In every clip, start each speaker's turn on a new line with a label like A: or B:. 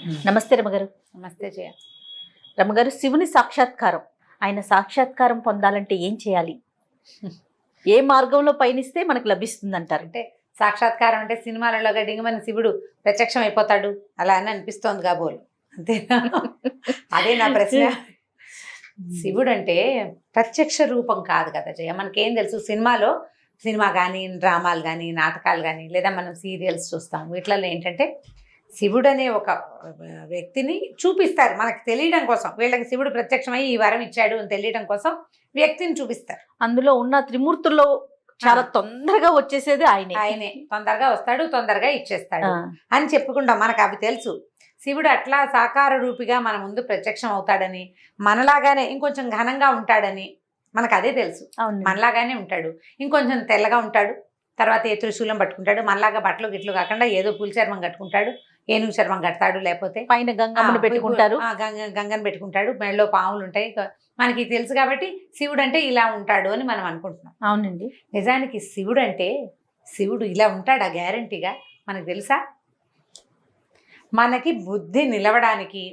A: నమస్తే రమగారు.
B: నమస్తే జయ.
A: రమగారు, శివుని సాక్షాత్కారం, ఆయన సాక్షాత్కారం పొందాలంటే ఏం చేయాలి? ఏ మార్గంలో పయనిస్తే మనకు లభిస్తుంది అంటారు?
B: అంటే సాక్షాత్కారం అంటే సినిమాలలో గడ్డిగా మన శివుడు ప్రత్యక్షం అయిపోతాడు అలా అని అనిపిస్తోంది కాబోలు, అంతేనా? అదే నా ప్రశ్న. శివుడు అంటే ప్రత్యక్ష రూపం కాదు కదా జయ. మనకేం తెలుసు, సినిమా కానీ, డ్రామాలు కానీ, నాటకాలు కానీ, లేదా మనం సీరియల్స్ చూస్తాం. వీటిలలో ఏంటంటే శివుడు అనే ఒక వ్యక్తిని చూపిస్తారు మనకు తెలియడం కోసం. వీళ్ళకి శివుడు ప్రత్యక్షమై ఈ వరం ఇచ్చాడు అని తెలియడం కోసం వ్యక్తిని చూపిస్తారు.
A: అందులో ఉన్న త్రిమూర్తుల్లో చాలా తొందరగా వచ్చేసేది
B: ఆయనే తొందరగా వస్తాడు, తొందరగా ఇచ్చేస్తాడు అని చెప్పుకుంటాం. మనకు అవి తెలుసు. శివుడు అట్లా సాకార రూపిగా మన ముందు ప్రత్యక్షం అవుతాడని, మనలాగానే ఇంకొంచెం ఘనంగా ఉంటాడని మనకు అదే తెలుసు. మనలాగానే ఉంటాడు, ఇంకొంచెం తెల్లగా ఉంటాడు, తర్వాత ఏ త్రిశూలం పట్టుకుంటాడు, మనలాగా బట్టలు గిట్లు కాకుండా ఏదో పులి చర్మం కట్టుకుంటాడు, ఏనుగు చర్మం కడతాడు, లేకపోతే
A: పైన గంగమ్మను పెట్టుకుంటారు,
B: గంగను పెట్టుకుంటాడు, మెడలో పాములు ఉంటాయి. మనకి తెలుసు కాబట్టి శివుడు అంటే ఇలా ఉంటాడు అని మనం అనుకుంటున్నాం.
A: అవునండి.
B: నిజానికి శివుడు ఇలా ఉంటాడా గ్యారంటీగా మనకు తెలుసా? మనకి బుద్ధి నిలవడానికి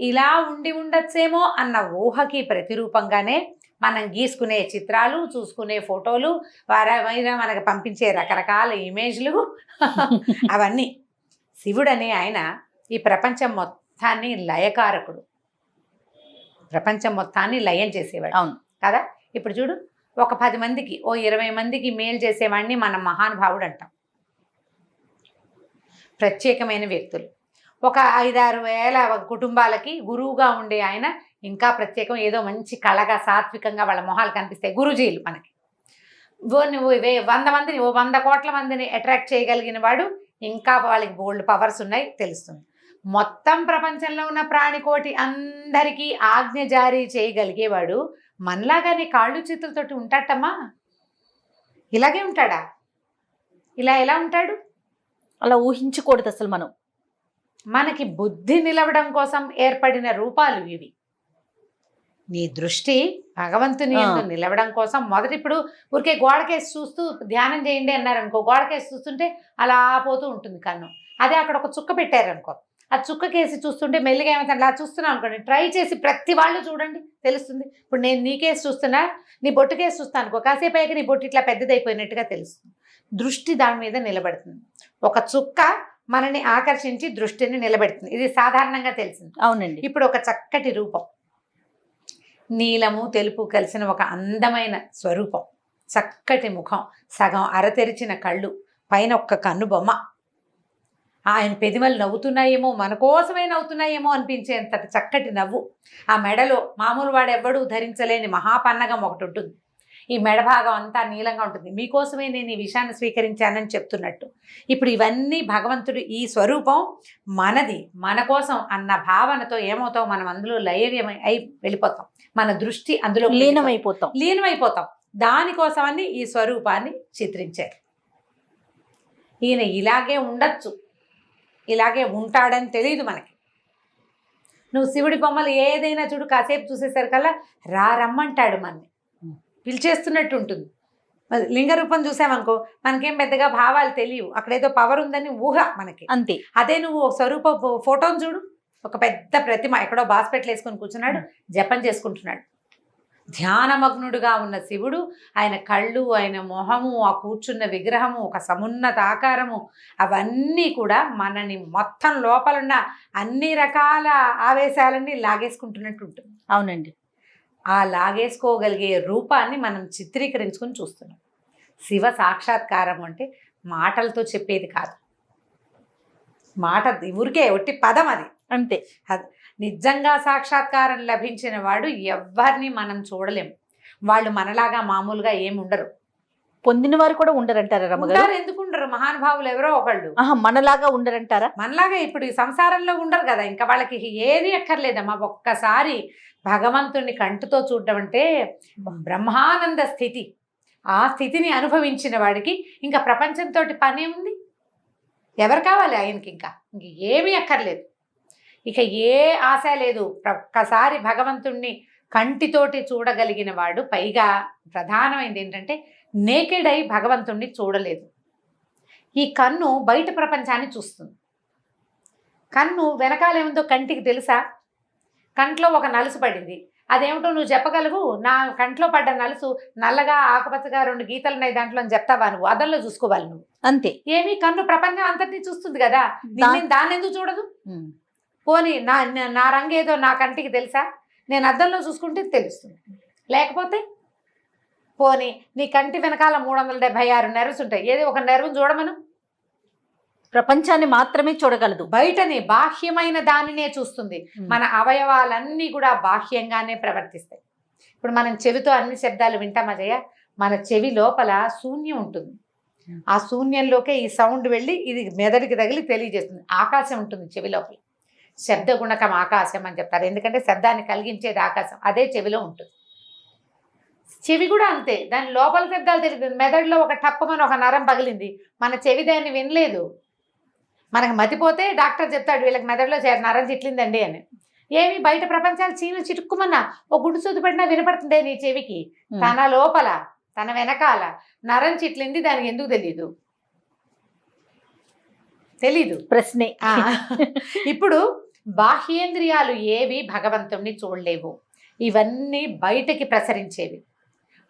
B: ఇలా ఉండి ఉండొచ్చేమో అన్న ఊహకి ప్రతిరూపంగానే మనం గీసుకునే చిత్రాలు, చూసుకునే ఫోటోలు, వారైనా మనకు పంపించే రకరకాల ఇమేజ్లు అవన్నీ. శివుడనే ఆయన ఈ ప్రపంచం మొత్తాన్ని లయకారకుడు, ప్రపంచం మొత్తాన్ని లయం చేసేవాడు.
A: అవును
B: కదా. ఇప్పుడు చూడు, ఒక 10 మందికి, 20 మందికి మేలు చేసేవాడిని మనం మహానుభావుడు అంటాం. ప్రత్యేకమైన వ్యక్తులు. ఒక 5-6 వేల కుటుంబాలకి గురువుగా ఉండే ఆయన ఇంకా ప్రత్యేకం. ఏదో మంచి కళగా, సాత్వికంగా వాళ్ళ మొహాలు కనిపిస్తాయి గురుజీలు మనకి. నువ్వు 100 మందిని, 100 కోట్ల మందిని అట్రాక్ట్ చేయగలిగిన వాడు, ఇంకా వాళ్ళకి బోల్డ్ పవర్స్ ఉన్నాయి తెలుస్తుంది. మొత్తం ప్రపంచంలో ఉన్న ప్రాణికోటి అందరికీ ఆజ్ఞ జారీ చేయగలిగేవాడు మనలాగానే కాళ్ళు చేతులతోటి ఉంటాడమ్మా. ఇలాగే ఉంటాడా? ఇలా ఎలా ఉంటాడు?
A: అలా ఊహించకూడదు అసలు.
B: మనకి బుద్ధి నిలవడం కోసం ఏర్పడిన రూపాలు ఇవి. నీ దృష్టి భగవంతుని యందు నిలవడం కోసం మొదటి, ఇప్పుడు ఊరికే గోడకేసి చూస్తూ ధ్యానం చేయండి అన్నారనుకో, గోడకేసి చూస్తుంటే అలా పోతూ ఉంటుంది కన్ను. అదే అక్కడ ఒక చుక్క పెట్టారనుకో, ఆ చుక్కకేసి చూస్తుంటే మెల్లిగా ఏమైతే అలా చూస్తున్నాం అనుకోండి. ట్రై చేసి ప్రతి వాళ్ళు చూడండి, తెలుస్తుంది. ఇప్పుడు నేను నీకేసి చూస్తున్నా, నీ బొట్టుకేసి చూస్తాను అనుకో, కాసేపు అయ్యాక నీ బొట్టు ఇట్లా పెద్దదైపోయినట్టుగా తెలుస్తుంది. దృష్టి దాని మీద నిలబడుతుంది. ఒక చుక్క మనని ఆకర్షించి దృష్టిని నిలబెడుతుంది. ఇది సాధారణంగా తెలిసింది.
A: అవునండి.
B: ఇప్పుడు ఒక చక్కటి రూపం, నీలము తెలుపు కలిసిన ఒక అందమైన స్వరూపం, చక్కటి ముఖం, సగం అరతెరిచిన కళ్ళు, పైన ఒక్క కన్ను బొమ్మ, ఆయన పెదిమలు నవ్వుతున్నాయేమో, మన కోసమే నవ్వుతున్నాయేమో అనిపించేంతటి చక్కటి నవ్వు. ఆ మెడలో మామూలు వాడెవ్వడూ ధరించలేని మహాపన్నగం ఒకటి ఉంటుంది. ఈ మెడ భాగం అంతా నీలంగా ఉంటుంది. మీకోసమే నేను ఈ విషయాన్ని స్వీకరించానని చెప్తున్నట్టు. ఇప్పుడు ఇవన్నీ భగవంతుడు, ఈ స్వరూపం మనది, మన కోసం అన్న భావనతో ఏమవుతాం, మనం అందులో లయమై అయి వెళ్ళిపోతాం. మన దృష్టి అందులో లీనమైపోతాం. దానికోసమని ఈ స్వరూపాన్ని చిత్రించారు. ఈయన ఇలాగే ఉండొచ్చు, ఇలాగే ఉంటాడని తెలియదు మనకి. నువ్వు శివుడి బొమ్మలు ఏదైనా చూడు, కాసేపు చూసేసరికల్లా రమ్మంటాడు, మనని పిలిచేస్తున్నట్టు ఉంటుంది. లింగ రూపం చూసామనుకో, మనకేం పెద్దగా భావాలు తెలియవు, అక్కడేదో పవర్ ఉందని ఊహ మనకి, అంతే. అదే నువ్వు స్వరూప ఫోటోను చూడు, ఒక పెద్ద ప్రతిమ ఎక్కడో బాస్పెట్లు వేసుకొని కూర్చున్నాడు, జపం చేసుకుంటున్నాడు. ధ్యానమగ్నుడుగా ఉన్న శివుడు, ఆయన కళ్ళు, ఆయన మొహము, ఆ కూర్చున్న విగ్రహము, ఒక సమున్నత ఆకారము, అవన్నీ కూడా మనని మొత్తం లోపలున్న అన్ని రకాల ఆవేశాలన్నీ లాగేసుకుంటున్నట్టు ఉంటుంది.
A: అవునండి.
B: ఆ లాగేసుకోగలిగే రూపాన్ని మనం చిత్రీకరించుకొని చూస్తున్నాం. శివ సాక్షాత్కారం అంటే మాటలతో చెప్పేది కాదు. మాట ఊరికే ఒట్టి పదం, అది
A: అంతే.
B: నిజంగా సాక్షాత్కారం లభించిన వాడు ఎవరిని మనం చూడలేము. వాళ్ళు మనలాగా మామూలుగా ఏమి ఉండరు.
A: పొందిన వారు కూడా ఉండరంటారా రమ్మగారు?
B: ఎందుకు ఉండరు? మహానుభావులు ఎవరో ఒకళ్ళు
A: మనలాగా ఉండరంటారా?
B: మనలాగా ఇప్పుడు ఈ సంసారంలో ఉండరు కదా. ఇంకా వాళ్ళకి ఏది అక్కర్లేదమ్మా. ఒక్కసారి భగవంతుణ్ణి కంటితో చూడడం అంటే బ్రహ్మానంద స్థితి. ఆ స్థితిని అనుభవించిన వాడికి ఇంకా ప్రపంచంతో పని ఉంది. ఎవరు కావాలి ఆయనకి? ఇంకా ఏమీ అక్కర్లేదు, ఇక ఏ ఆశ లేదు. ఒక్కసారి భగవంతుణ్ణి కంటితోటి చూడగలిగిన వాడు, పైగా ప్రధానమైనది ఏంటంటే నేకెడ్ అయి భగవంతుణ్ణి చూడలేదు. ఈ కన్ను బయట ప్రపంచాన్ని చూస్తుంది. కన్ను వెనకాలేముందో కంటికి తెలుసా? కంట్లో ఒక నలుసు పడింది, అదేమిటో నువ్వు చెప్పగలవు? నా కంట్లో పడ్డ నలుసు నల్లగా ఆకుపచ్చగా 2 గీతలు ఉన్నాయి దాంట్లో అని చెప్తావా? నువ్వు అద్దంలో చూసుకోవాలి నువ్వు.
A: అంతే.
B: ఏమి కన్ను ప్రపంచం అంతటినీ చూస్తుంది కదా, దాన్ని ఎందుకు చూడదు?
A: ఉమ్.
B: పోనీ నా రంగు ఏదో నా కంటికి తెలుసా? నేను అద్దంలో చూసుకుంటే తెలుస్తుంది. లేకపోతే పోనీ నీ కంటి వెనకాల 376 నెర్వ్స్ ఉంటాయి, ఏదో ఒక నెర్వ్ని చూడమను.
A: ప్రపంచాన్ని మాత్రమే చూడగలదు,
B: బయటని బాహ్యమైన దానినే చూస్తుంది. మన అవయవాలన్నీ కూడా బాహ్యంగానే ప్రవర్తిస్తాయి. ఇప్పుడు మనం చెవితో అన్ని శబ్దాలు వింటామా జయ? మన చెవి లోపల శూన్యం ఉంటుంది, ఆ శూన్యంలోకే ఈ సౌండ్ వెళ్ళి ఇది మెదడుకి తగిలి తెలియజేస్తుంది. ఆకాశం ఉంటుంది చెవి లోపల, శబ్ద గుణకం ఆకాశం అని చెప్తారు, ఎందుకంటే శబ్దాన్ని కలిగించేది ఆకాశం, అదే చెవిలో ఉంటుంది. చెవి కూడా అంతే, దాని లోపల శబ్దాలు తెలియదు. మెదడులో ఒక టప్పమని ఒక నరం పగిలింది, మన చెవి దాన్ని వినలేదు. మనకు మతిపోతే డాక్టర్ చెప్తాడు వీళ్ళకి మెదడులో నరం చిట్లిందండి అని. ఏమి బయట ప్రపంచాలు చీను చిటుక్కుమన్నా ఒక గుడ్డు సూది పడినా వినపడుతుందే నీ చెవికి. తన లోపల తన వెనకాల నరం చిట్లింది, దానికి ఎందుకు తెలీదు.
A: ప్రశ్నే.
B: ఇప్పుడు బాహ్యేంద్రియాలు ఏవి భగవంతుణ్ణి చూడలేవు, ఇవన్నీ బయటకి ప్రసరించేవి.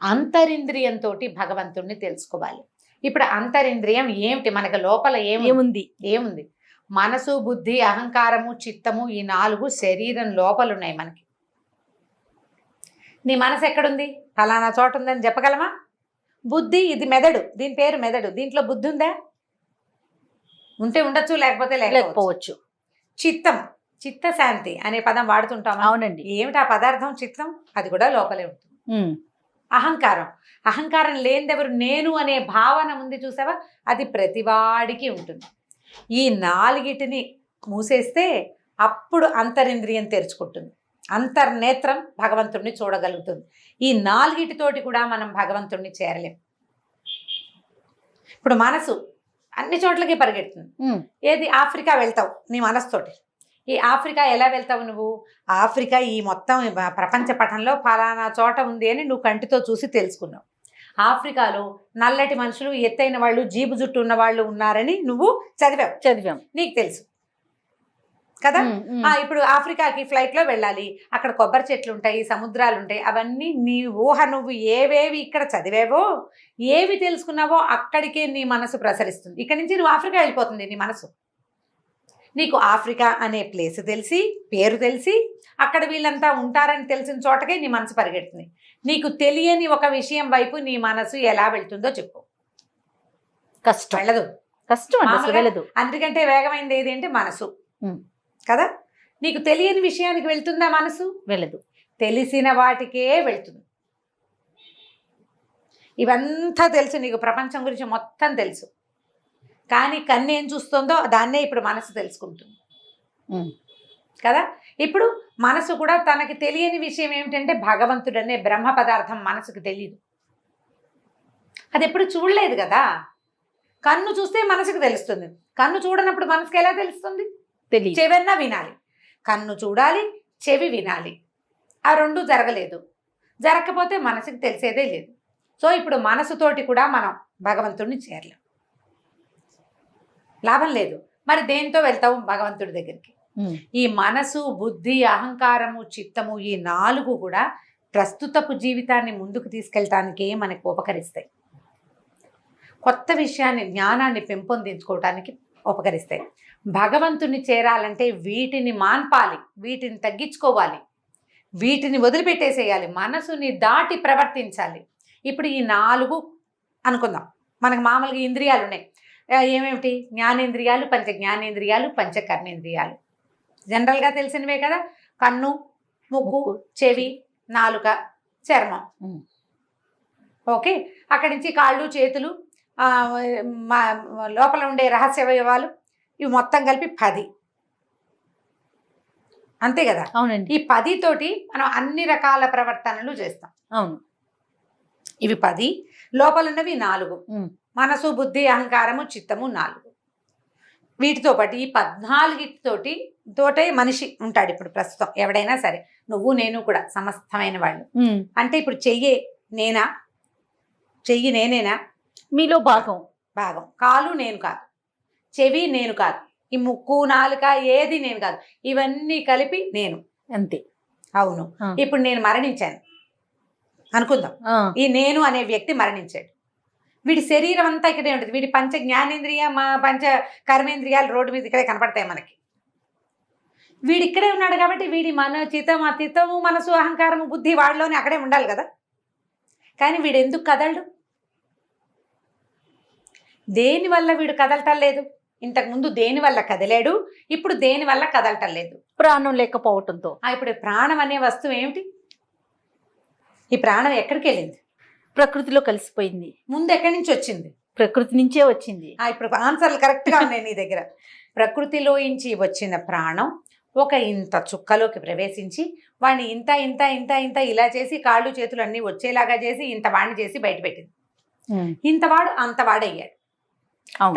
B: అంతరింద్రియంతో భగవంతుణ్ణి తెలుసుకోవాలి. ఇప్పుడు అంతరింద్రియం ఏమిటి? మనకు లోపల ఏముంది? మనసు, బుద్ధి, అహంకారము, చిత్తము, ఈ 4 శరీరం లోపల ఉన్నాయి మనకి. నీ మనసు ఎక్కడుంది? ఫలానా చోట ఉందని చెప్పగలమా? బుద్ధి, ఇది మెదడు, దీని పేరు మెదడు, దీంట్లో బుద్ధి ఉందా? ఉంటే ఉండొచ్చు, లేకపోతే లేకపోవచ్చు. చిత్తం, చిత్తశాంతి అనే పదం వాడుతుంటాం.
A: అవునండి.
B: ఏమిటి ఆ పదార్థం? చిత్తం, అది కూడా లోపలే ఉంటుంది. అహంకారం లేనిదెవరు? నేను అనే భావన ఉంది చూసావా, అది ప్రతివాడికి ఉంటుంది. ఈ 4టిని మూసేస్తే అప్పుడు అంతరింద్రియం తెరుచుకుంటుంది, అంతర్నేత్రం భగవంతుణ్ణి చూడగలుగుతుంది. ఈ 4టితోటి కూడా మనం భగవంతుణ్ణి చేరలేం. ఇప్పుడు మనసు అన్ని చోట్లకి పరిగెడుతుంది. ఏది? ఆఫ్రికా వెళ్తావు నీ మనసుతోటి. ఈ ఆఫ్రికా ఎలా వెళ్తావు నువ్వు? ఆఫ్రికా ఈ మొత్తం ప్రపంచ పటంలో ఫలానా చోట ఉంది అని నువ్వు కంటితో చూసి తెలుసుకున్నావు. ఆఫ్రికాలో నల్లటి మనుషులు, ఎత్తైన వాళ్ళు, జీబు జుట్టు ఉన్న వాళ్ళు ఉన్నారని నువ్వు చదివాం, నీకు తెలుసు కదా. ఇప్పుడు ఆఫ్రికాకి ఫ్లైట్లో వెళ్ళాలి, అక్కడ కొబ్బరి చెట్లు ఉంటాయి, సముద్రాలు ఉంటాయి, అవన్నీ నీ ఊహ. నువ్వు ఏవేవి ఇక్కడ చదివేవో, ఏవి తెలుసుకున్నావో అక్కడికే నీ మనసు ప్రసరిస్తుంది. ఇక్కడి నుంచి నువ్వు ఆఫ్రికా వెళ్ళిపోతుంది నీ మనసు. నీకు ఆఫ్రికా అనే ప్లేస్ తెలిసి, పేరు తెలిసి, అక్కడ వీళ్ళంతా ఉంటారని తెలిసిన చోటకే నీ మనసు పరిగెడుతుంది. నీకు తెలియని ఒక విషయం వైపు నీ మనసు ఎలా వెళ్తుందో చెప్పు.
A: కష్టం. వెళ్ళదు.
B: అందుకంటే వేగమైనది ఏది అంటే మనసు కదా. నీకు తెలియని విషయానికి వెళ్తుందా మనసు? వెళ్ళదు. తెలిసిన వాటికే వెళ్తుంది. ఇవంతా తెలుసు నీకు, ప్రపంచం గురించి మొత్తం తెలుసు, కానీ కన్ను ఏం చూస్తుందో దాన్నే ఇప్పుడు మనసు తెలుసుకుంటుంది కదా. ఇప్పుడు మనసు కూడా తనకి తెలియని విషయం ఏమిటంటే భగవంతుడు అనే బ్రహ్మ పదార్థం మనసుకు తెలియదు, అది ఎప్పుడు చూడలేదు కదా. కన్ను చూస్తే మనసుకు తెలుస్తుంది, కన్ను చూడనప్పుడు మనసుకు ఎలా తెలుస్తుంది? తెలియదు. చెవన్నా వినాలి, కన్ను చూడాలి, చెవి వినాలి, ఆ 2 జరగలేదు. జరగకపోతే మనసుకు తెలిసేదే లేదు. సో ఇప్పుడు మనసుతోటి కూడా మనం భగవంతుడిని చేరలేం, లాభం లేదు. మరి దేంతో వెళ్తావు భగవంతుడి దగ్గరికి? ఈ మనసు, బుద్ధి, అహంకారము, చిత్తము, ఈ 4 కూడా ప్రస్తుతపు జీవితాన్ని ముందుకు తీసుకెళ్ళటానికే మనకు ఉపకరిస్తాయి. కొత్త విషయాన్ని, జ్ఞానాన్ని పెంపొందించుకోవటానికి ఉపకరిస్తాయి. భగవంతుని చేరాలంటే వీటిని మాన్పాలి, వీటిని తగ్గించుకోవాలి, వీటిని వదిలిపెట్టేసేయాలి, మనసుని దాటి ప్రవర్తించాలి. ఇప్పుడు ఈ 4 అనుకుందాం, మనకు మామూలుగా ఇంద్రియాలు ఉన్నాయి. ఏమేమిటి? జ్ఞానేంద్రియాలు, పంచ జ్ఞానేంద్రియాలు, పంచ కర్మేంద్రియాలు, జనరల్గా తెలిసినవే కదా. కన్ను, ముక్కు, చెవి, నాలుక, చర్మం. ఓకే. అక్కడి నుంచి కాళ్ళు, చేతులు, లోపల ఉండే రహస్యవయవాలు, ఇవి మొత్తం కలిపి 10. అంతే కదా.
A: అవునండి.
B: ఈ 10 తోటి మనం అన్ని రకాల ప్రవర్తనలు చేస్తాం.
A: అవును.
B: ఇవి 10, లోపల ఉన్నవి 4. మనసు, బుద్ధి, అహంకారము, చిత్తము 4. వీటితో పాటు ఈ 14తోటే మనిషి ఉంటాడు ఇప్పుడు ప్రస్తుతం. ఎవడైనా సరే, నువ్వు నేను కూడా సమస్తమైన వాళ్ళు. అంటే ఇప్పుడు చెయ్యి నేనేనా?
A: మీలో భాగం.
B: కాలు నేను కాదు, చెవి నేను కాదు, ఈ ముక్కు నాలుక ఏది నేను కాదు, ఇవన్నీ కలిపి నేను.
A: అంతే.
B: అవును.
A: ఆ.
B: ఇప్పుడు నేను మరణించాను అనుకుందాం.
A: ఆ,
B: ఈ నేను అనే వ్యక్తి మరణించాడు. వీడి శరీరం అంతా ఇక్కడే ఉంటుంది. వీడి పంచ జ్ఞానేంద్రియ పంచ కర్మేంద్రియాలు రోడ్డు మీద ఇక్కడే కనపడతాయి మనకి. వీడు ఇక్కడే ఉన్నాడు కాబట్టి వీడి మన చిత్తము మనసు అహంకారము బుద్ధి వాడిలోనే అక్కడే ఉండాలి కదా. కానీ వీడు ఎందుకు కదలడు? దేనివల్ల వీడు కదలటం లేదు? ఇంతకుముందు దేనివల్ల కదిలాడు, ఇప్పుడు దేనివల్ల కదలటం లేదు?
A: ప్రాణం లేకపోవటంతో.
B: ఇప్పుడు ప్రాణం అనే వస్తువు ఏమిటి? ఈ ప్రాణం ఎక్కడికి వెళ్ళింది?
A: ప్రకృతిలో కలిసిపోయింది.
B: ముందు ఎక్కడి నుంచి వచ్చింది?
A: ప్రకృతి నుంచే వచ్చింది.
B: ఇప్పుడు ఆన్సర్లు కరెక్ట్గా ఉన్నాయి నీ దగ్గర. ప్రకృతిలోంచి వచ్చిన ప్రాణం ఒక ఇంత చుక్కలోకి ప్రవేశించి వాడిని ఇంత ఇంత ఇంత ఇంత ఇలా చేసి కాళ్ళు చేతులు అన్నీ వచ్చేలాగా చేసి ఇంత వాడిని చేసి బయటపెట్టింది. ఇంతవాడు అంతవాడయ్యాడు.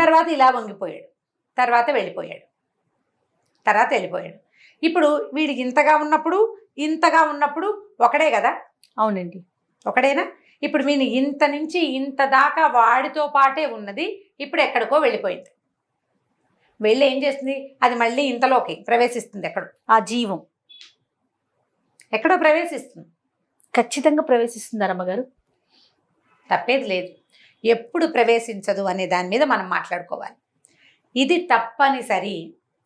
B: తర్వాత ఇలా వంగిపోయాడు, తర్వాత వెళ్ళిపోయాడు. ఇప్పుడు వీడికి ఇంతగా ఉన్నప్పుడు ఒకడే కదా.
A: అవునండి,
B: ఒకడేనా? ఇప్పుడు వీని ఇంత నుంచి ఇంత దాకా వాడితో పాటే ఉన్నది, ఇప్పుడు ఎక్కడికో వెళ్ళిపోయింది. వెళ్ళి ఏం చేస్తుంది? అది మళ్ళీ ఇంతలోకి ప్రవేశిస్తుంది.
A: ఆ జీవం
B: ఎక్కడో ప్రవేశిస్తుంది.
A: ఖచ్చితంగా ప్రవేశిస్తుంది అమ్మగారు.
B: తప్పేది లేదు. ఎప్పుడు ప్రవేశించదు అనే దాని మీద మనం మాట్లాడుకోవాలి. ఇది తప్పనిసరి.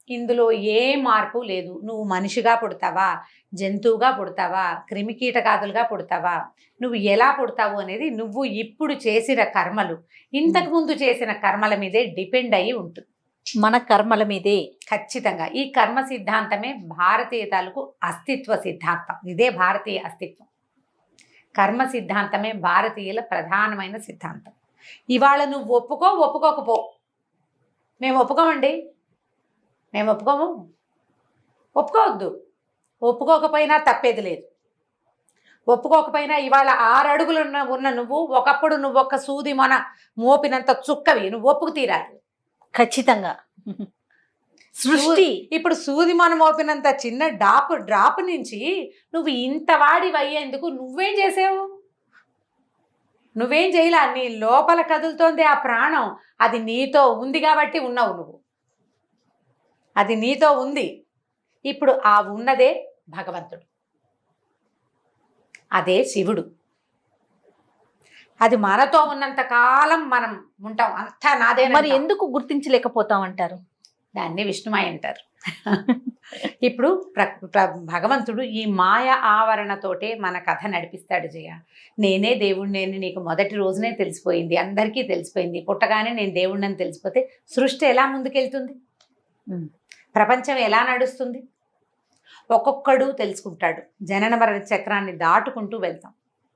B: ఇందులో ఏ మార్పు లేదు. నువ్వు మనిషిగా పుడతావా, జంతువుగా పుడతావా, క్రిమికీటకాదులుగా పుడతావా, నువ్వు ఎలా పుడతావు అనేది నువ్వు ఇప్పుడు చేసిన కర్మలు, ఇంతకుముందు చేసిన కర్మల మీదే డిపెండ్ అయ్యి ఉంటుంది.
A: మన కర్మల మీదే.
B: ఖచ్చితంగా. ఈ కర్మ సిద్ధాంతమే భారతీయ తాలూకు అస్తిత్వ సిద్ధాంతం. ఇదే భారతీయ అస్తిత్వం. కర్మ సిద్ధాంతమే భారతీయుల ప్రధానమైన సిద్ధాంతం. ఇవాళ నువ్వు ఒప్పుకోకపో. మేము ఒప్పుకోమండి, మేము ఒప్పుకోము. ఒప్పుకోవద్దు. ఒప్పుకోకపోయినా తప్పేది లేదు. ఒప్పుకోకపోయినా ఇవాళ 6 అడుగులు ఉన్న నువ్వు ఒకప్పుడు నువ్వు ఒక్క సూది మొన మోపినంత చుక్కవి, నువ్వు ఒప్పుకు తీరాలి.
A: ఖచ్చితంగా. సృష్టి
B: ఇప్పుడు సూది మొన మోపినంత చిన్న డ్రాప్ నుంచి నువ్వు ఇంత వాడివి అయ్యేందుకు నువ్వేం చేసావు? నువ్వేం చేయలా. నీ లోపల కదులుతోంది ఆ ప్రాణం. అది నీతో ఉంది కాబట్టి ఉన్నావు నువ్వు. అది నీతో ఉంది. ఇప్పుడు ఆ ఉన్నదే భగవంతుడు, అదే శివుడు. అది మనతో ఉన్నంత కాలం మనం ఉంటాం. అంతా నాదే.
A: మరి ఎందుకు గుర్తించలేకపోతాం అంటారు?
B: దాన్ని విష్ణుమాయ అంటారు. ఇప్పుడు భగవంతుడు ఈ మాయ ఆవరణతోటే మన కథ నడిపిస్తాడు. జయ, నేనే దేవుడిని నీకు మొదటి రోజునే తెలిసిపోయింది, అందరికీ తెలిసిపోయింది. పుట్టగానే నేను దేవుడిని తెలిసిపోతే సృష్టి ఎలా ముందుకెళ్తుంది? ప్రపంచం ఎలా నడుస్తుంది? ఒక్కొక్కడు తెలుసుకుంటాడు. జనన మరణ చక్రాన్ని దాటుకుంటూ వెళ్తాం.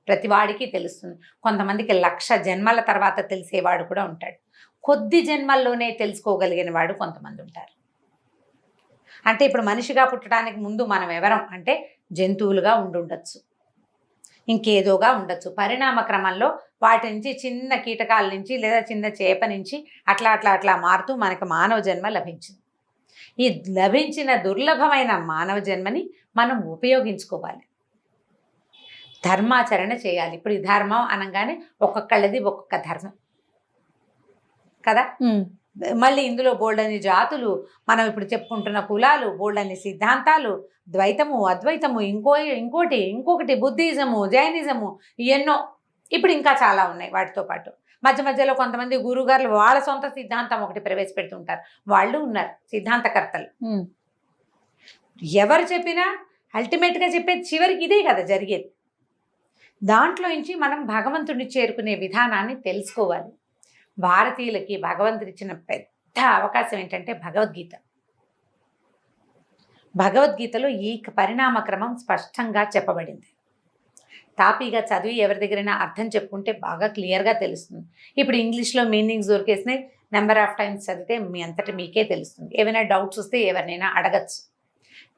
B: ప్రతివాడికి తెలుస్తుంది. కొంతమందికి 1,00,000 జన్మల తర్వాత తెలిసేవాడు కూడా ఉంటాడు. కొద్ది జన్మల్లోనే తెలుసుకోగలిగిన వాడు కొంతమంది ఉంటారు. అంటే ఇప్పుడు మనిషిగా పుట్టడానికి ముందు మనం ఎవరం అంటే జంతువులుగా ఉండొచ్చు, ఇంకేదోగా ఉండొచ్చు. పరిణామ క్రమంలో వాటి నుంచి చిన్న కీటకాల నుంచి లేదా చిన్న చేప నుంచి అట్లా అట్లా అట్లా మారుతూ మనకు మానవ జన్మ లభించింది. ఈ లభించిన దుర్లభమైన మానవ జన్మని మనం ఉపయోగించుకోవాలి. ధర్మాచరణ చేయాలి. ఇప్పుడు ఈ ధర్మం అనగానే ఒక్కొక్కళ్ళది ఒక్కొక్క ధర్మం కదా. మళ్ళీ ఇందులో బోల్డని జాతులు, మనం ఇప్పుడు చెప్పుకుంటున్న కులాలు, బోల్డని సిద్ధాంతాలు, ద్వైతము అద్వైతము, ఇంకొకటి బుద్ధిజము, జైనిజము, ఎన్నో ఇప్పుడు ఇంకా చాలా ఉన్నాయి. వాటితో పాటు మధ్యలో కొంతమంది గురుగారులు వాళ్ళ సొంత సిద్ధాంతం ఒకటి ప్రవేశపెడుతుంటారు. వాళ్ళు ఉన్నారు సిద్ధాంతకర్తలు. ఎవరు చెప్పినా అల్టిమేట్గా చెప్పేది చివరికి ఇదే కదా జరిగేది. దాంట్లో నుంచి మనం భగవంతుడిని చేరుకునే విధానాన్ని తెలుసుకోవాలి. భారతీయులకి భగవంతుడు ఇచ్చిన పెద్ద అవకాశం ఏంటంటే భగవద్గీత. భగవద్గీతలో ఈ పరిణామ క్రమం స్పష్టంగా చెప్పబడింది. తాపీగా చదివి ఎవరి దగ్గరైనా అర్థం చెప్పుకుంటే బాగా క్లియర్గా తెలుస్తుంది. ఇప్పుడు ఇంగ్లీష్లో మీనింగ్స్ దొరికేసినాయి. నెంబర్ ఆఫ్ టైమ్స్ చదివితే మీ అంతటి మీకే తెలుస్తుంది. ఏమైనా డౌట్స్ వస్తే ఎవరినైనా అడగచ్చు.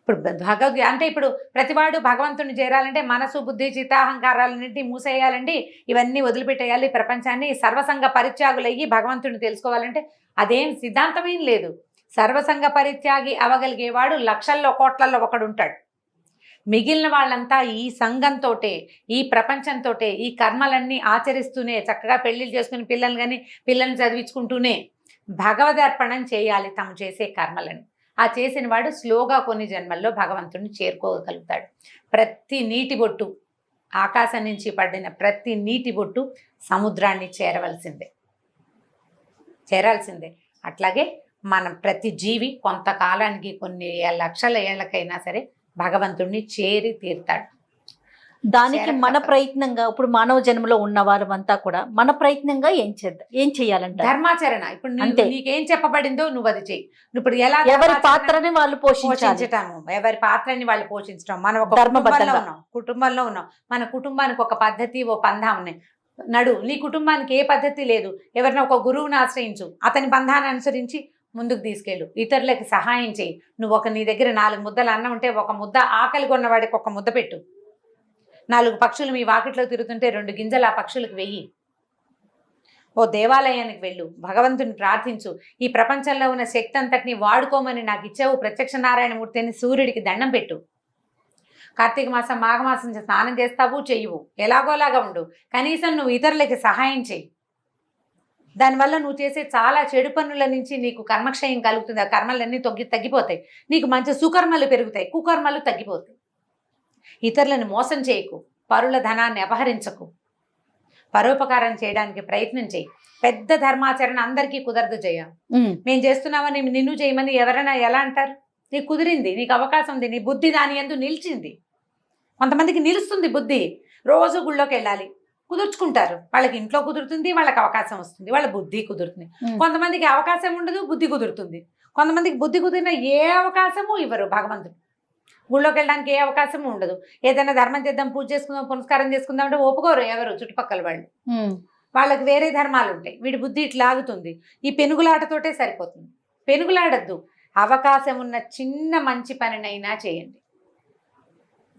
B: ఇప్పుడు భగవద్గీత అంటే ఇప్పుడు ప్రతివాడు భగవంతుని చేరాలంటే మనసు బుద్ధి చిత్తాహంకారాలన్నింటినీ మూసేయాలండి, ఇవన్నీ వదిలిపెట్టేయాలి, ప్రపంచాన్ని సర్వసంగ పరిత్యాగులయ్యి భగవంతుని తెలుసుకోవాలంటే అదేం సిద్ధాంతమేం లేదు. సర్వసంగ పరిత్యాగి అవగలిగేవాడు లక్షల్లో కోట్లల్లో ఒకడు ఉంటాడు. మిగిలిన వాళ్ళంతా ఈ సంఘంతో ఈ ప్రపంచంతో ఈ కర్మలన్నీ ఆచరిస్తూనే చక్కగా పెళ్లిళ్ళు చేసుకుని పిల్లల్ని చదివించుకుంటూనే భగవదర్పణం చేయాలి తమ చేసే కర్మలను. ఆ చేసిన వాడు స్లోగా కొన్ని జన్మల్లో భగవంతుడిని చేరుకోగలుగుతాడు. ప్రతి నీటి బొట్టు, ఆకాశం నుంచి పడిన ప్రతి నీటి బొట్టు సముద్రాన్ని చేరాల్సిందే. అట్లాగే మనం ప్రతి జీవి కొంతకాలానికి కొన్ని లక్షల ఏళ్ళకైనా సరే భగవంతుడిని చేరి తీరుతాడు.
A: దానికి మన ప్రయత్నంగా ఇప్పుడు మానవ జన్మలో ఉన్న వారమంతా కూడా మన ప్రయత్నంగా ఏం చేయాలంట?
B: ధర్మాచరణ. ఇప్పుడు నీకేం చెప్పబడిందో నువ్వు అది చెయ్యి. ఇప్పుడు ఎలా
A: ఎవరి పాత్రని వాళ్ళు
B: పోషించటము, ఎవరి పాత్రని వాళ్ళు పోషించడం. మనం ఒక కుటుంబంలో ఉన్నాం. మన కుటుంబానికి ఒక పద్ధతి, ఓ పంధా ఉన్నాయి. నీ కుటుంబానికి ఏ పద్ధతి లేదు. ఎవరిన ఒక గురువుని ఆశ్రయించు, అతని బంధాన్ని అనుసరించి ముందుకు తీసుకెళ్ళు, ఇతరులకి సహాయం చేయి. నువ్వు నీ దగ్గర 4 ముద్దలు అన్నం ఉంటే ఒక ముద్ద ఆకలి కొన్నవాడికి ఒక ముద్ద పెట్టు. 4 పక్షులు మీ వాకిట్లో తిరుగుతుంటే 2 గింజలు ఆ పక్షులకు వెయ్యి. ఓ దేవాలయానికి వెళ్ళు, భగవంతుని ప్రార్థించు. ఈ ప్రపంచంలో ఉన్న శక్తి అంతటిని వాడుకోమని నాకు ఇచ్చావు ప్రత్యక్ష నారాయణమూర్తి అని సూర్యుడికి దండం పెట్టు. కార్తీక మాసం, మాఘమాసం స్నానం చేస్తావు, చెయ్యవు, ఎలాగోలాగా ఉండు. కనీసం నువ్వు ఇతరులకి సహాయం చెయ్యి. దానివల్ల నువ్వు చేసే చాలా చెడు పనుల నుంచి నీకు కర్మక్షయం కలుగుతుంది. ఆ కర్మలన్నీ తగ్గిపోతాయి. నీకు మంచి సుకర్మలు పెరుగుతాయి, కుకర్మలు తగ్గిపోతాయి. ఇతరులను మోసం చేయకు, పరుల ధనాన్ని అపహరించకు, పరోపకారం చేయడానికి ప్రయత్నం చేయి. పెద్ద ధర్మాచరణ అందరికీ కుదరదు జయ. మేము చేస్తున్నామని నిన్ను చేయమని ఎవరైనా ఎలా అంటారు? నీకు కుదిరింది, నీకు అవకాశం ఉంది, నీ బుద్ధి దాని యందు నిలిచింది. కొంతమందికి నిలుస్తుంది బుద్ధి, రోజు గుళ్ళోకి వెళ్ళాలి, కుదుర్చుకుంటారు. వాళ్ళకి ఇంట్లో కుదురుతుంది, వాళ్ళకి అవకాశం వస్తుంది, వాళ్ళ బుద్ధి కుదురుతుంది. కొంతమందికి అవకాశం ఉండదు, బుద్ధి కుదురుతుంది. కొంతమందికి బుద్ధి కుదిరిన ఏ అవకాశము ఇవ్వరు భగవంతుడు. గుళ్ళోకి వెళ్ళడానికి ఏ అవకాశము ఉండదు. ఏదైనా ధర్మం చేద్దాం, పూజ చేసుకుందాం, పునస్కారం చేసుకుందాం అంటే ఒప్పుకోరు ఎవరు, చుట్టుపక్కల వాళ్ళు. వాళ్ళకి వేరే ధర్మాలు ఉంటాయి. వీడి బుద్ధి ఇట్లా ఆగుతుంది. ఈ పెనుగులాటతోటే సరిపోతుంది. పెనుగులాడద్దు. అవకాశం ఉన్న చిన్న మంచి పనినైనా చేయండి.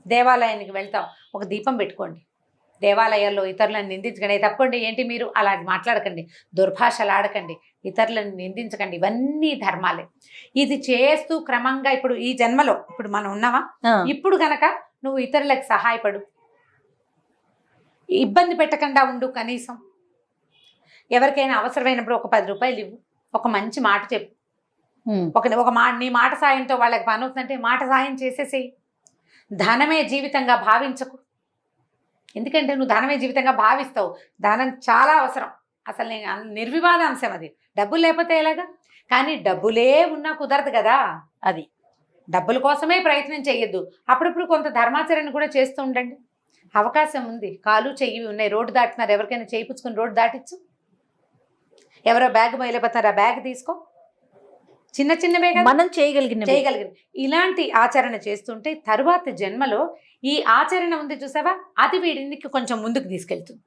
B: దేవాలయానికి వెళ్తాం, ఒక దీపం పెట్టుకోండి. దేవాలయాల్లో ఇతరులను నిందించకండి. తప్పండి, ఏంటి మీరు అలా మాట్లాడకండి, దుర్భాషలు ఆడకండి, ఇతరులను నిందించకండి. ఇవన్నీ ధర్మాలే. ఇది చేస్తూ క్రమంగా ఇప్పుడు ఈ జన్మలో ఇప్పుడు మనం ఉన్నావా, ఇప్పుడు గనక నువ్వు ఇతరులకు సహాయపడు, ఇబ్బంది పెట్టకుండా ఉండు. కనీసం ఎవరికైనా అవసరమైనప్పుడు ఒక 10 రూపాయలు ఇవ్వు, ఒక మంచి మాట చెప్పు. నీ మాట సాయంతో వాళ్ళకి పని అవుతుందంటే మాట సాయం చేసేసేయి. ధనమే జీవితంగా భావించకు. ఎందుకంటే నువ్వు ధనమే జీవితంగా భావిస్తావు. ధనం చాలా అవసరం, అసలు నిర్వివాద అంశం అది. డబ్బులు లేకపోతే ఎలాగా? కానీ డబ్బులే ఉన్నా కుదరదు కదా. అది డబ్బుల కోసమే ప్రయత్నం చేయొద్దు. అప్పుడప్పుడు కొంత ధర్మాచరణ కూడా చేస్తూ ఉండండి. అవకాశం ఉంది, కాలు చెయ్యి ఉన్నాయి, రోడ్డు దాటుతున్నారు, ఎవరికైనా చేయించుకుని రోడ్డు దాటించు. ఎవరో బ్యాగ్ మైలపోతున్నారు, ఆ బ్యాగ్ తీసుకో. చిన్నవే కదా
A: మనం చేయగలిగిన.
B: ఇలాంటి ఆచరణ చేస్తుంటే తరువాత జన్మలో ఈ ఆచరణ ఉంది చూసావా, అది వీడిని కొంచెం ముందుకు తీసుకెళ్తుంది.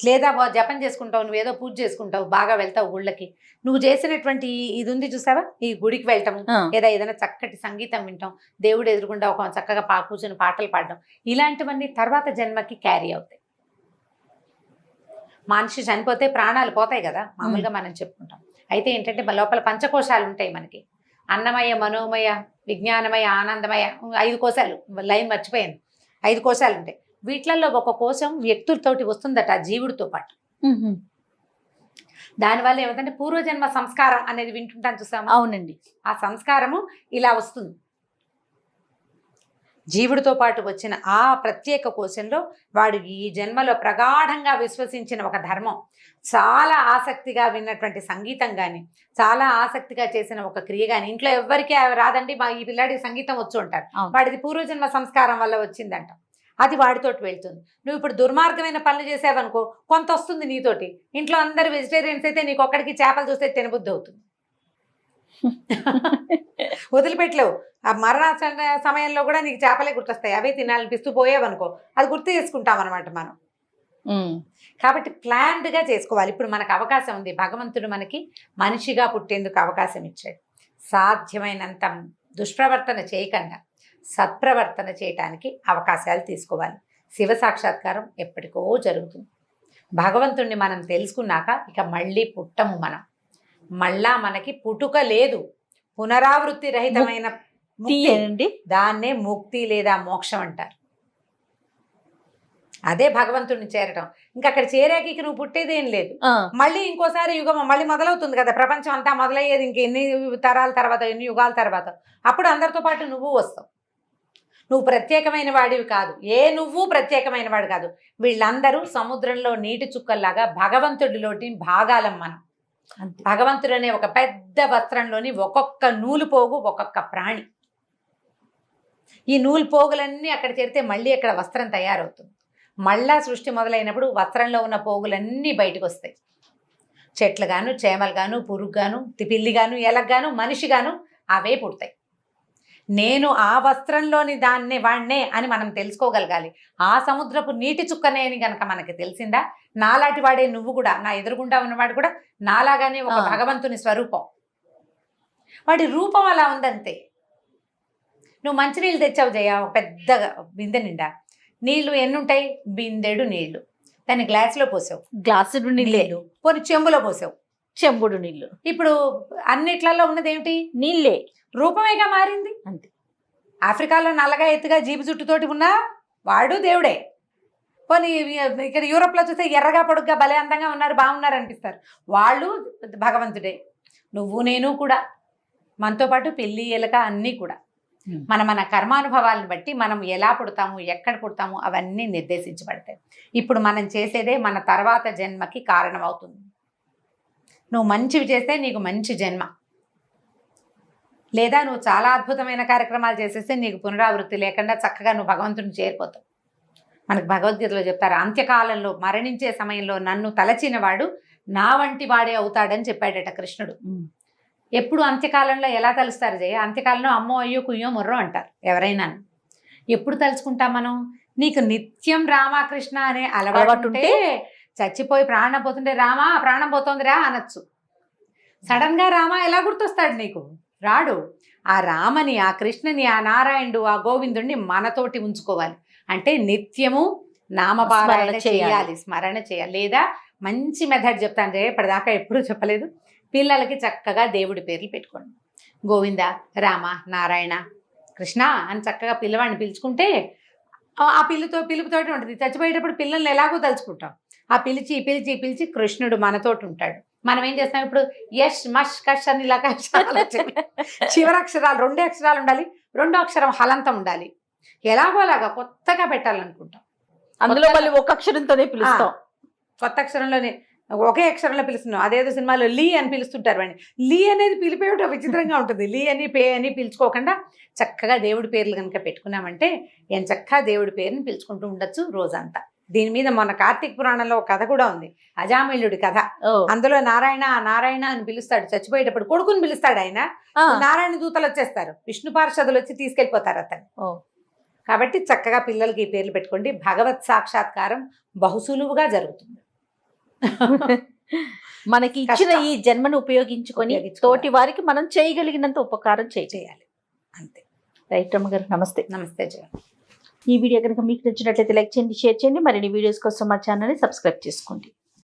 B: లేదా జపం చేసుకుంటావు, నువ్వేదో పూజ చేసుకుంటావు, బాగా వెళ్తావు గుళ్ళకి, నువ్వు చేసినటువంటి ఇది ఉంది చూసావా, ఈ గుడికి వెళ్ళటం, లేదా ఏదైనా చక్కటి సంగీతం వింటాం, దేవుడు ఎదురుకుండా ఒక చక్కగా కూర్చొని పాటలు పాడడం, ఇలాంటివన్నీ తర్వాత జన్మకి క్యారీ అవుతాయి. మనిషి చనిపోతే ప్రాణాలు పోతాయి కదా, మామూలుగా మనం చెప్పుకుంటాం. అయితే ఏంటంటే లోపల పంచకోశాలు ఉంటాయి మనకి. అన్నమయ, మనోమయ, విజ్ఞానమయ, ఆనందమయ, 5 కోశాలు. లైన్ మర్చిపోయాను. 5 కోశాలు ఉంటాయి. వీటిలలో ఒక కోశం వ్యక్తులతోటి వస్తుందట, జీవుడితో పాటు. దానివల్ల ఏమిటంటే పూర్వజన్మ సంస్కారం అనేది వింటుంటాను చూసాము.
A: అవునండి.
B: ఆ సంస్కారము ఇలా వస్తుంది. జీవుడితో పాటు వచ్చిన ఆ ప్రత్యేక కోశంలో వాడు ఈ జన్మలో ప్రగాఢంగా విశ్వసించిన ఒక ధర్మం, చాలా ఆసక్తిగా విన్నటువంటి సంగీతం కానీ, చాలా ఆసక్తిగా చేసిన ఒక క్రియ కానీ, ఇంట్లో ఎవ్వరికీ రాదండి, ఈ పిల్లాడికి సంగీతం వచ్చు అంటారు. వాడిది పూర్వజన్మ సంస్కారం వల్ల వచ్చిందంట. అది వాడితోటి వెళ్తుంది. నువ్వు ఇప్పుడు దుర్మార్గమైన పనులు చేసావనుకో, కొంత వస్తుంది నీతోటి. ఇంట్లో అందరు వెజిటేరియన్స్ అయితే నీకు ఒక్కడికి చేపలు చూస్తే తినబుద్ధి అవుతుంది. వదిలిపెట్టలేవు. ఆ మరణ సమయంలో కూడా నీకు చేపలే గుర్తొస్తాయి, అవే తినాలనిపిస్తూ పోయేవనుకో, అది గుర్తు చేసుకుంటాం అనమాట మనం. కాబట్టి ప్లాన్డ్గా చేసుకోవాలి. ఇప్పుడు మనకు అవకాశం ఉంది, భగవంతుడు మనకి మనిషిగా పుట్టేందుకు అవకాశం ఇచ్చాడు. సాధ్యమైనంత దుష్ప్రవర్తన చేయకుండా సత్ప్రవర్తన చేయటానికి అవకాశాలు తీసుకోవాలి. శివ సాక్షాత్కారం ఎప్పటికో జరుగుతుంది. భగవంతుణ్ణి మనం తెలుసుకున్నాక ఇక మళ్ళీ పుట్టము మనం. మళ్ళా మనకి పుట్టుక లేదు, పునరావృత్తి రహితమైన ముక్తి, దాన్నే ముక్తి లేదా మోక్షం అంటారు. అదే భగవంతుడిని చేరటం. ఇంకా అక్కడ చేరాక ఇక నువ్వు పుట్టేదేం లేదు. మళ్ళీ ఇంకోసారి యుగం మళ్ళీ మొదలవుతుంది కదా, ప్రపంచం అంతా మొదలయ్యేది ఇంక ఎన్ని తరాల తర్వాత, ఎన్ని యుగాల తర్వాత. అప్పుడు అందరితో పాటు నువ్వు వస్తావు. నువ్వు ప్రత్యేకమైన వాడివి కాదు, నువ్వు ప్రత్యేకమైన వాడు కాదు. వీళ్ళందరూ సముద్రంలో నీటి చుక్కల్లాగా భగవంతుడిలోని భాగాలం మనం. భగవంతుడు అనే ఒక పెద్ద వస్త్రంలోని ఒక్కొక్క నూలు పోగు ఒక్కొక్క ప్రాణి. ఈ నూలు పోగులన్నీ అక్కడ చేరితే మళ్ళీ అక్కడ వస్త్రం తయారవుతుంది. మళ్ళా సృష్టి మొదలైనప్పుడు వస్త్రంలో ఉన్న పోగులన్నీ బయటకు వస్తాయి. చెట్లు గాను, చేమలు గాను, పురుగు గాను, పిల్లి గాను, ఎలగ్గాను, మనిషి గాను అవే పుడతాయి. నేను ఆ వస్త్రంలోని దాన్నే వాణ్ణే అని మనం తెలుసుకోగలగాలి. ఆ సముద్రపు నీటి చుక్కనే అని గనక మనకి తెలిసిందా, నాలాంటి వాడే నువ్వు కూడా, నా ఎదురుగుండా ఉన్నవాడు కూడా నాలాగానే ఒక భగవంతుని స్వరూపం. వాడి రూపం అలా ఉందంతే. నువ్వు మంచినీళ్ళు తెచ్చావు జయ, ఒక పెద్ద బిందె నిండా నీళ్లు ఎన్నుంటాయి? బిందెడు నీళ్లు. దాన్ని గ్లాసులో పోసావు,
A: గ్లాసుడు నీళ్ళు.
B: పోనీ చెంబులో పోసావు,
A: చెంబుడు నీళ్లు.
B: ఇప్పుడు అన్నిట్లలో ఉన్నది ఏమిటి? నీళ్ళే. రూపమేగా మారింది.
A: అంతే.
B: ఆఫ్రికాలో నల్లగా ఎత్తుగా జీబు చుట్టుతోటి ఉన్నా వాడు దేవుడే. పోనీ ఇక్కడ యూరోప్లో చూస్తే ఎర్రగా పొడుగ్గా భలే అందంగా ఉన్నారు, బాగున్నారు అనిపిస్తారు, వాళ్ళు భగవంతుడే. నువ్వు నేను కూడా, మనతో పాటు పిల్లి ఎలక అన్నీ కూడా మన కర్మానుభవాలను బట్టి మనం ఎలా పుడతాము, ఎక్కడ పుడతాము అవన్నీ నిర్దేశించబడతాయి. ఇప్పుడు మనం చేసేదే మన తర్వాత జన్మకి కారణం అవుతుంది. నువ్వు మంచివి చేస్తే నీకు మంచి జన్మ, లేదా నువ్వు చాలా అద్భుతమైన కార్యక్రమాలు చేసేస్తే నీకు పునరావృత్తి లేకుండా చక్కగా నువ్వు భగవంతుని చేరిపోతావు. మనకు భగవద్గీతలో చెప్తారు, అంత్యకాలంలో మరణించే సమయంలో నన్ను తలచిన వాడు నా వంటి వాడే అవుతాడని చెప్పాడట కృష్ణుడు. ఎప్పుడు అంత్యకాలంలో ఎలా తలుస్తారు జయ? అంత్యకాలంలో అమ్మో అయ్యో కుయ్యో ముర్రో అంటారు ఎవరైనా. ఎప్పుడు తలుచుకుంటాం మనం? నీకు నిత్యం రామకృష్ణ అనే అలవాటు ఉంటే, చచ్చిపోయి ప్రాణం పోతుంటే రామా ప్రాణం పోతోందిరా అనొచ్చు. సడన్ గా రామ ఎలా గుర్తొస్తాడు నీకు? రాడు. ఆ రామని, ఆ కృష్ణని, ఆ నారాయణుడు, ఆ గోవిందుడిని మనతోటి ఉంచుకోవాలి. అంటే నిత్యము నామపారాయణ చేయాలి, స్మరణ చేయాలి. లేదా మంచి మెథడ్ చెప్తాను జయ, ఇప్పటిదాకా ఎప్పుడూ చెప్పలేదు. పిల్లలకి చక్కగా దేవుడి పేర్లు పెట్టుకోండి. గోవింద, రామ, నారాయణ, కృష్ణ అని చక్కగా పిల్లవాడిని పిలుచుకుంటే ఆ పిలుపుతోటి ఉంటుంది. చచ్చిపోయేటప్పుడు పిల్లల్ని ఎలాగో తలుచుకుంటాం. ఆ పిలిచి పిలిచి పిలిచి కృష్ణుడు మనతోటి ఉంటాడు. మనం ఏం చేస్తాం ఇప్పుడు? యష్ మష్ కష్ అని ఇలాగా చివరక్షరాలు 2 అక్షరాలు ఉండాలి, 2వ అక్షరం హలంతం ఉండాలి. ఎలాగో అలాగా కొత్తగా పెట్టాలనుకుంటాం.
A: అందులో మళ్ళీ ఒక అక్షరంతోనే పిలుస్తాం.
B: కొత్త అక్షరంలోనే ఒకే అక్షరంలో పిలుస్తున్నాం. అదేదో సినిమాలో లీ అని పిలుస్తుంటారు వాడిని. లీ అనేది పిలిపేయటం విచిత్రంగా ఉంటుంది. లీ అని పే అని పిలుచుకోకుండా చక్కగా దేవుడి పేర్లు కనుక పెట్టుకున్నామంటే చక్కగా దేవుడి పేరుని పిలుచుకుంటూ ఉండొచ్చు రోజంతా. దీని మీద మొన్న కార్తీక పురాణంలో ఒక కథ కూడా ఉంది, అజామిళుడి కథ. అందులో నారాయణ నారాయణ అని పిలుస్తాడు. చచ్చిపోయేటప్పుడు కొడుకుని పిలుస్తాడు ఆయన. నారాయణ దూతలు వచ్చేస్తారు, విష్ణు పార్షదులు వచ్చి తీసుకెళ్ళిపోతారు అతను. కాబట్టి చక్కగా పిల్లలకి ఈ పేర్లు పెట్టుకోండి. భగవత్ సాక్షాత్కారం బహుసులువుగా జరుగుతుంది.
A: మనకి ఇచ్చిన ఈ జన్మను ఉపయోగించుకొని తోటి వారికి మనం చేయగలిగినంత ఉపకారం చేయాలి. అంతే. రైట్ రమ్మగారు, నమస్తే.
B: నమస్తే జయ.
A: ఈ వీడియో కనుక మీకు నచ్చినట్లయితే లైక్ చేయండి, షేర్ చేయండి. మరిన్ని వీడియోస్ కోసం మా ఛానల్ని సబ్స్క్రైబ్ చేసుకోండి.